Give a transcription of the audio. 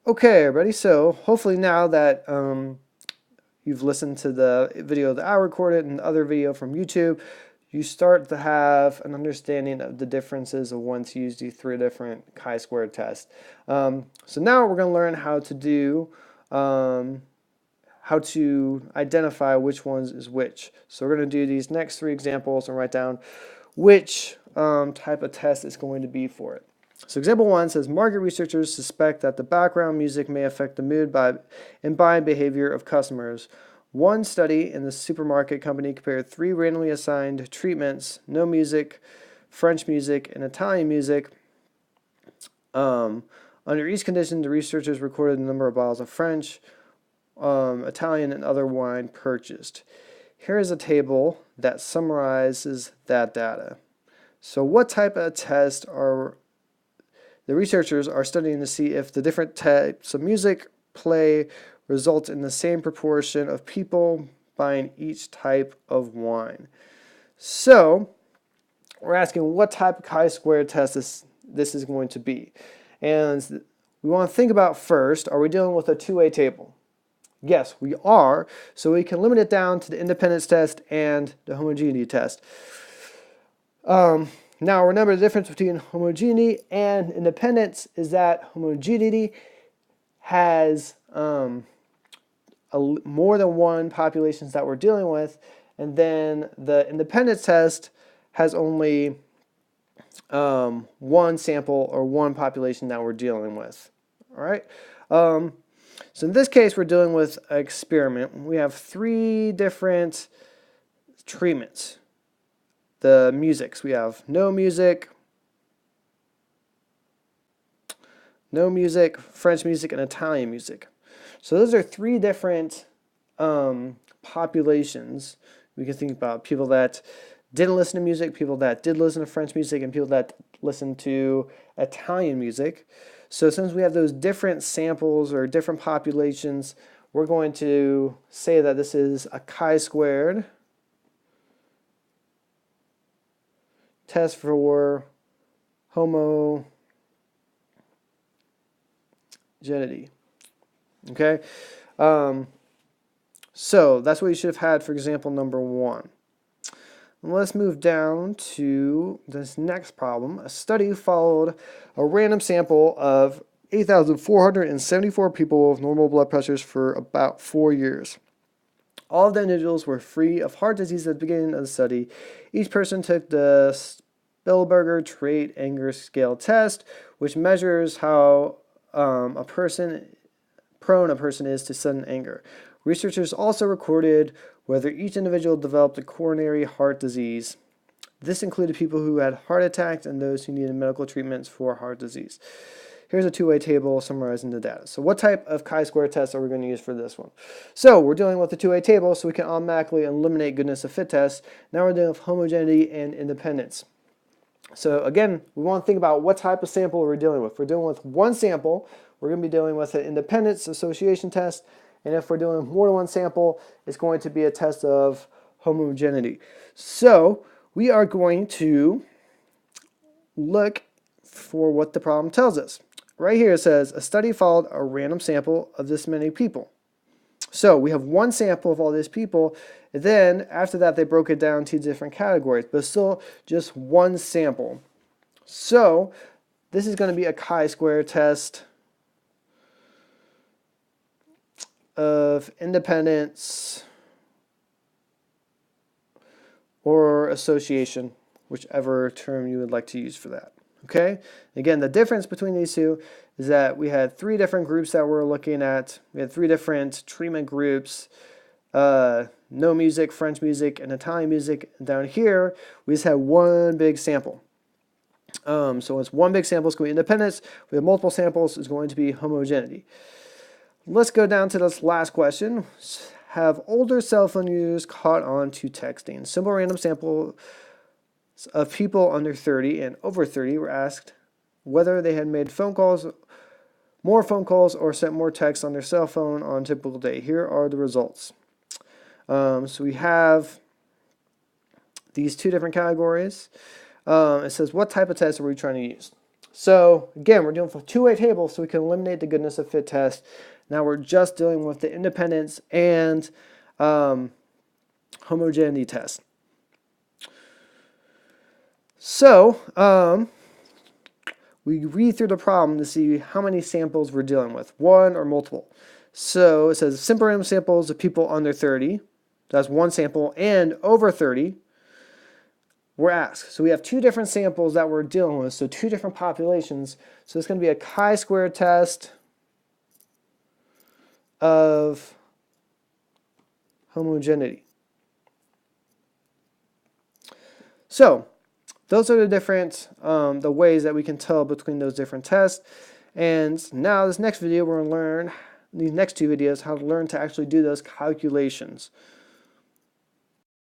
Okay, everybody. So hopefully now that you've listened to the video that I recorded and the other video from YouTube, you start to have an understanding of the differences of once you use these three different chi-square tests. So now we're going to learn how to do how to identify which ones is which. So we're going to do these next three examples and write down which type of test it's going to be for it. So example one says market researchers suspect that the background music may affect the mood and buying behavior of customers. One study in the supermarket company compared three randomly assigned treatments: no music, French music, and Italian music. Under each condition, the researchers recorded the number of bottles of French, Italian, and other wine purchased. Here is a table that summarizes that data. So what type of test are the researchers are studying to see if the different types of music play results in the same proportion of people buying each type of wine. So we're asking what type of chi-square test this is going to be. And we want to think about first, are we dealing with a two-way table? Yes, we are. So we can limit it down to the independence test and the homogeneity test. Now remember, the difference between homogeneity and independence is that homogeneity has more than one populations that we're dealing with, and then the independence test has only one sample or one population that we're dealing with. All right. So in this case, we're dealing with an experiment. We have three different treatments. The musics. We have no music, French music, and Italian music. So those are three different populations. We can think about people that didn't listen to music, people that did listen to French music, and people that listened to Italian music. So since we have those different samples or different populations, we're going to say that this is a chi-squared test for homogeneity. Okay? So that's what you should have had for example number one. And let's move down to this next problem. A study followed a random sample of 8,474 people with normal blood pressures for about 4 years. All of the individuals were free of heart disease at the beginning of the study. Each person took the Spielberger Trait Anger Scale test, which measures how prone a person is to sudden anger. Researchers also recorded whether each individual developed a coronary heart disease. This included people who had heart attacks and those who needed medical treatments for heart disease. Here's a two-way table summarizing the data. So what type of chi-square test are we going to use for this one? So we're dealing with a two-way table, so we can automatically eliminate goodness of fit tests. Now we're dealing with homogeneity and independence. So again, we want to think about what type of sample we're dealing with. If we're dealing with one sample, we're going to be dealing with an independence association test. And if we're doing more than one sample, it's going to be a test of homogeneity. So we are going to look for what the problem tells us. Right here it says, a study followed a random sample of this many people. So we have one sample of all these people, and then after that they broke it down to different categories, but still just one sample. So this is going to be a chi-square test of independence or association, whichever term you would like to use for that. Okay? Again, the difference between these two is that we had three different groups that we're looking at. We had three different treatment groups. No music, French music, and Italian music. Down here, we just had one big sample. So it's one big sample, it's going to be independence. We have multiple samples, it's going to be homogeneity. Let's go down to this last question. Have older cell phone users caught on to texting? Simple random sample of people under 30 and over 30 were asked whether they had made more phone calls, or sent more texts on their cell phone on a typical day. Here are the results. So we have these two different categories. It says, what type of test are we trying to use? So again, we're dealing with a two-way table, so we can eliminate the goodness of fit test. Now we're just dealing with the independence and homogeneity test. So we read through the problem to see how many samples we're dealing with, one or multiple. So it says simple random samples of people under 30. That's one sample, and over 30. We're asked. So we have two different samples that we're dealing with, so two different populations. So it's going to be a chi-square test of homogeneity. So those are the different the ways that we can tell between those different tests. And now this next video, we're going to learn, these next two videos, how to learn to actually do those calculations.